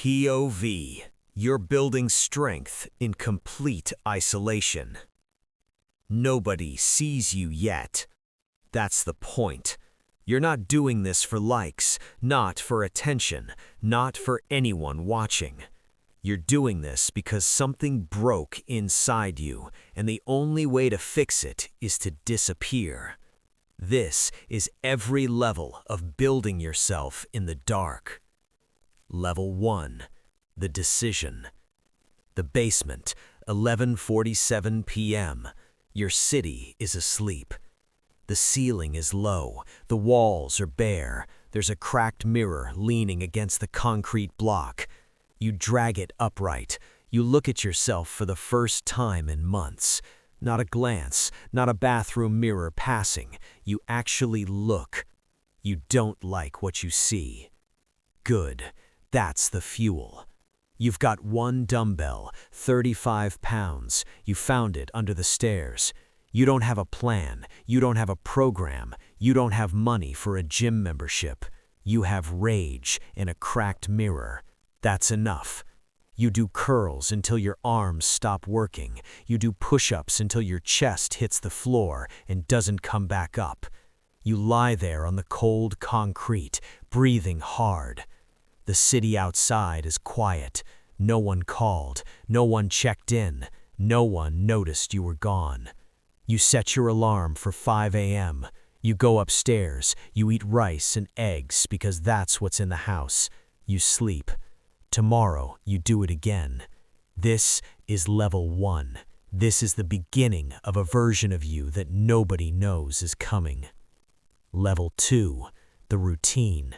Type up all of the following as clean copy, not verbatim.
POV. You're building strength in complete isolation. Nobody sees you yet. That's the point. You're not doing this for likes, not for attention, not for anyone watching. You're doing this because something broke inside you, and the only way to fix it is to disappear. This is every level of building yourself in the dark. Level 1. The decision. The basement, 11:47 p.m. Your city is asleep. The ceiling is low, the walls are bare, there's a cracked mirror leaning against the concrete block. You drag it upright. You look at yourself for the first time in months. Not a glance, not a bathroom mirror passing. You actually look. You don't like what you see. Good. That's the fuel. You've got one dumbbell, 35 pounds. You found it under the stairs. You don't have a plan. You don't have a program. You don't have money for a gym membership. You have rage in a cracked mirror. That's enough. You do curls until your arms stop working. You do push-ups until your chest hits the floor and doesn't come back up. You lie there on the cold concrete, breathing hard. The city outside is quiet. No one called. No one checked in. No one noticed you were gone. You set your alarm for 5 a.m. You go upstairs. You eat rice and eggs because that's what's in the house. You sleep. Tomorrow, you do it again. This is level 1. This is the beginning of a version of you that nobody knows is coming. Level 2. The routine.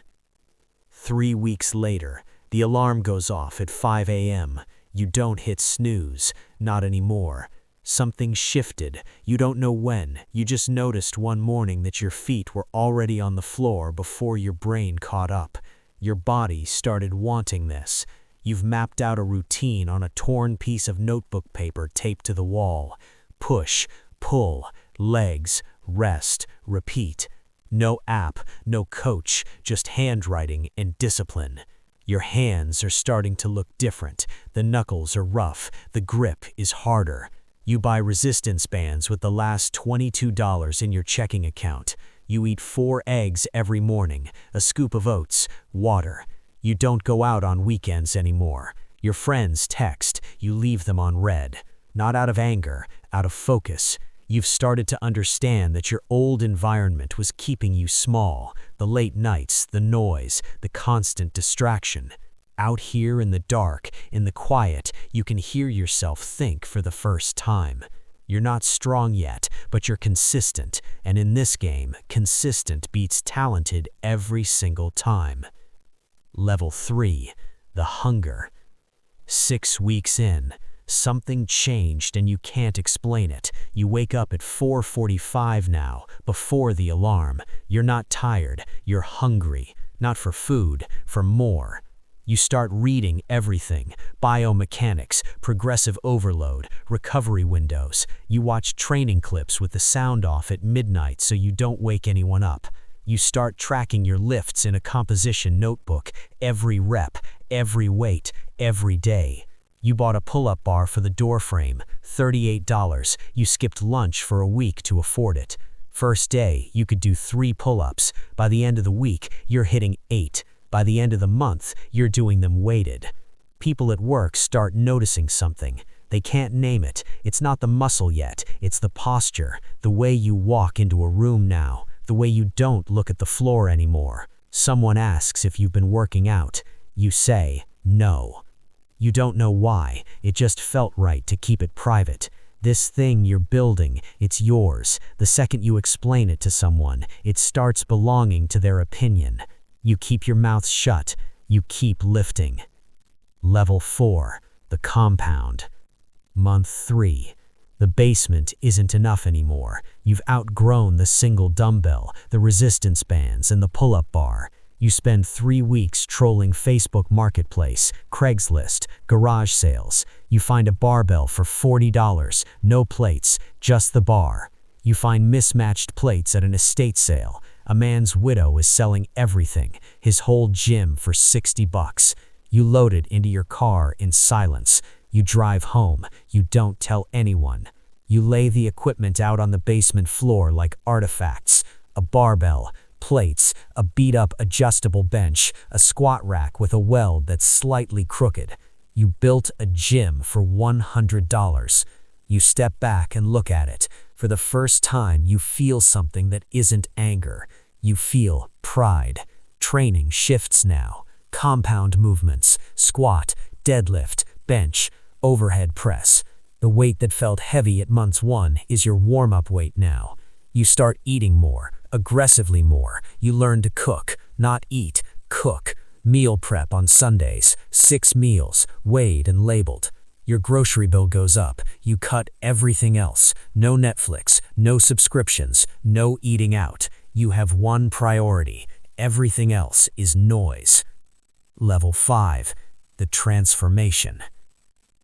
3 weeks later, the alarm goes off at 5 a.m. You don't hit snooze, not anymore. Something shifted. You don't know when. You just noticed one morning that your feet were already on the floor before your brain caught up. Your body started wanting this. You've mapped out a routine on a torn piece of notebook paper taped to the wall. Push, pull, legs, rest, repeat. No app, no coach, just handwriting and discipline. Your hands are starting to look different. The knuckles are rough. The grip is harder. You buy resistance bands with the last $22 in your checking account. You eat 4 eggs every morning, a scoop of oats, water. You don't go out on weekends anymore. Your friends text, you leave them on red. Not out of anger, out of focus. You've started to understand that your old environment was keeping you small. The late nights, the noise, the constant distraction. Out here in the dark, in the quiet, you can hear yourself think for the first time. You're not strong yet, but you're consistent, and in this game, consistent beats talented every single time. Level 3. The hunger. 6 weeks in, something changed and you can't explain it. You wake up at 4:45 now, before the alarm. You're not tired, you're hungry. Not for food, for more. You start reading everything: biomechanics, progressive overload, recovery windows. You watch training clips with the sound off at midnight so you don't wake anyone up. You start tracking your lifts in a composition notebook, every rep, every weight, every day. You bought a pull-up bar for the door frame, $38. You skipped lunch for a week to afford it. First day, you could do 3 pull-ups. By the end of the week, you're hitting 8. By the end of the month, you're doing them weighted. People at work start noticing something. They can't name it. It's not the muscle yet. It's the posture, the way you walk into a room now, the way you don't look at the floor anymore. Someone asks if you've been working out. You say, no. You don't know why. It just felt right to keep it private. This thing you're building, it's yours. The second you explain it to someone, it starts belonging to their opinion. You keep your mouth shut. You keep lifting. Level 4. The compound. Month 3. The basement isn't enough anymore. You've outgrown the single dumbbell, the resistance bands, and the pull-up bar. You spend 3 weeks trolling Facebook Marketplace, Craigslist, garage sales. You find a barbell for $40, no plates, just the bar. You find mismatched plates at an estate sale. A man's widow is selling everything, his whole gym for $60. You load it into your car in silence. You drive home. You don't tell anyone. You lay the equipment out on the basement floor like artifacts. A barbell, plates, a beat-up adjustable bench, a squat rack with a weld that's slightly crooked. You built a gym for $100. You step back and look at it. For the first time, you feel something that isn't anger. You feel pride. Training shifts now. Compound movements, squat, deadlift, bench, overhead press. The weight that felt heavy at month 1 is your warm-up weight now. You start eating more, aggressively more. You learn to cook, not eat, cook. Meal prep on Sundays, 6 meals, weighed and labeled. Your grocery bill goes up. You cut everything else. No Netflix, no subscriptions, no eating out. You have one priority. Everything else is noise. Level 5, the transformation.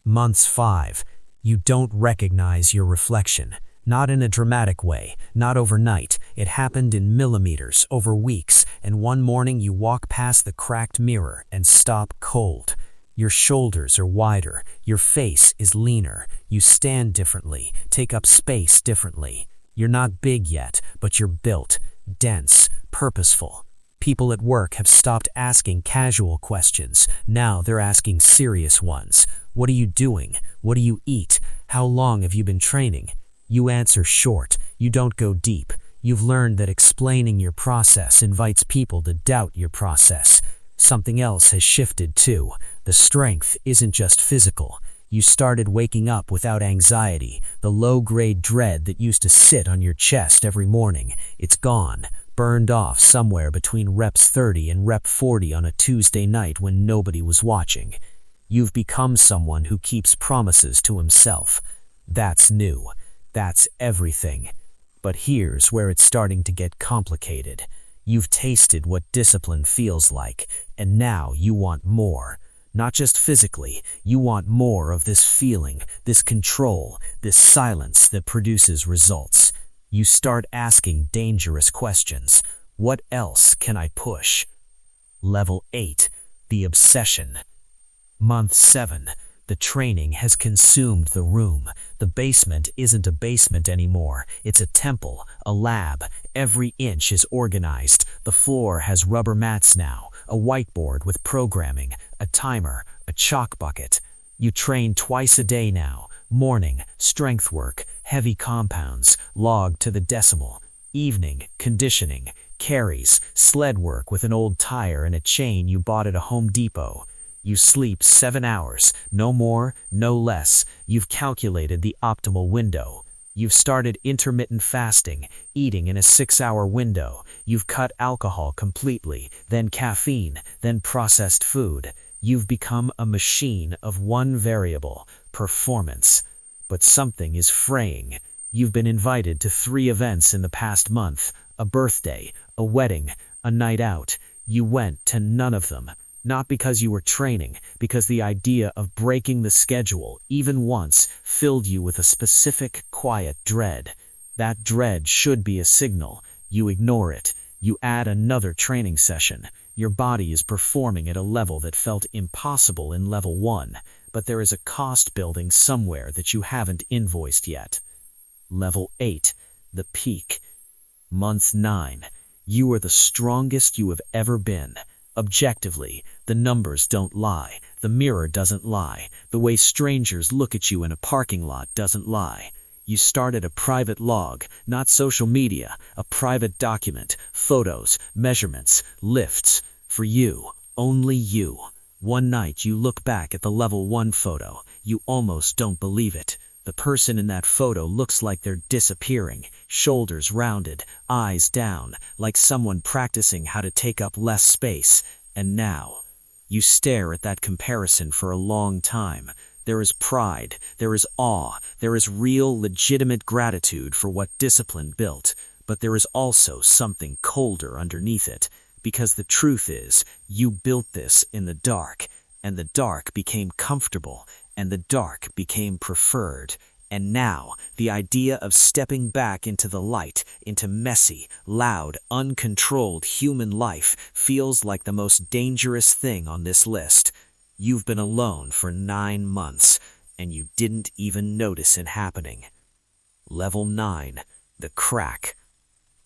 Months 5, you don't recognize your reflection. Not in a dramatic way, not overnight. It happened in millimeters, over weeks, and one morning you walk past the cracked mirror and stop cold. Your shoulders are wider, your face is leaner, you stand differently, take up space differently. You're not big yet, but you're built, dense, purposeful. People at work have stopped asking casual questions. Now they're asking serious ones. What are you doing? What do you eat? How long have you been training? You answer short. You don't go deep. You've learned that explaining your process invites people to doubt your process. Something else has shifted too. The strength isn't just physical. You started waking up without anxiety. The low-grade dread that used to sit on your chest every morning, it's gone. Burned off somewhere between reps 30 and rep 40 on a Tuesday night when nobody was watching. You've become someone who keeps promises to himself. That's new. That's everything. But here's where it's starting to get complicated. You've tasted what discipline feels like, and now you want more. Not just physically, you want more of this feeling, this control, this silence that produces results. You start asking dangerous questions. What else can I push? Level 8, the obsession. Month 7, the training has consumed the room. The basement isn't a basement anymore. It's a temple, a lab. Every inch is organized. The floor has rubber mats now, a whiteboard with programming, a timer, a chalk bucket. You train twice a day now. Morning, strength work, heavy compounds, logged to the decimal. Evening, conditioning, carries, sled work with an old tire and a chain you bought at a Home Depot. You sleep 7 hours, no more, no less. You've calculated the optimal window. You've started intermittent fasting, eating in a 6-hour window. You've cut alcohol completely, then caffeine, then processed food. You've become a machine of one variable, performance. But something is fraying. You've been invited to 3 events in the past month, a birthday, a wedding, a night out. You went to none of them. Not because you were training, because the idea of breaking the schedule, even once, filled you with a specific, quiet dread. That dread should be a signal. You ignore it. You add another training session. Your body is performing at a level that felt impossible in level 1, but there is a cost building somewhere that you haven't invoiced yet. Level 8, the peak. Month 9, you are the strongest you have ever been. Objectively, the numbers don't lie, the mirror doesn't lie, the way strangers look at you in a parking lot doesn't lie. You started a private log, not social media, a private document, photos, measurements, lifts. For you, only you. One night you look back at the level 1 photo, you almost don't believe it. The person in that photo looks like they're disappearing, shoulders rounded, eyes down, like someone practicing how to take up less space. And now, you stare at that comparison for a long time. There is pride, there is awe, there is real, legitimate gratitude for what discipline built. But there is also something colder underneath it. Because the truth is, you built this in the dark, and the dark became comfortable, and the dark became preferred. And now, the idea of stepping back into the light, into messy, loud, uncontrolled human life, feels like the most dangerous thing on this list. You've been alone for 9 months, and you didn't even notice it happening. Level 9, the crack.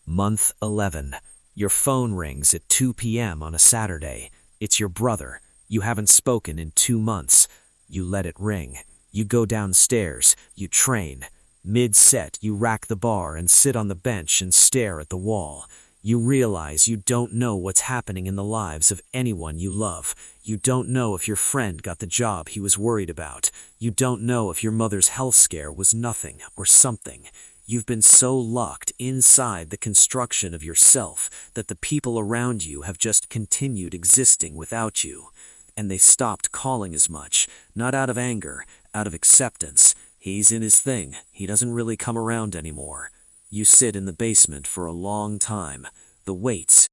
Month 11, your phone rings at 2 p.m. on a Saturday. It's your brother. You haven't spoken in 2 months. You let it ring. You go downstairs. You train. Mid-set, you rack the bar and sit on the bench and stare at the wall. You realize you don't know what's happening in the lives of anyone you love. You don't know if your friend got the job he was worried about. You don't know if your mother's health scare was nothing or something. You've been so locked inside the construction of yourself that the people around you have just continued existing without you. And they stopped calling as much, not out of anger, out of acceptance. He's in his thing. He doesn't really come around anymore. You sit in the basement for a long time. The weights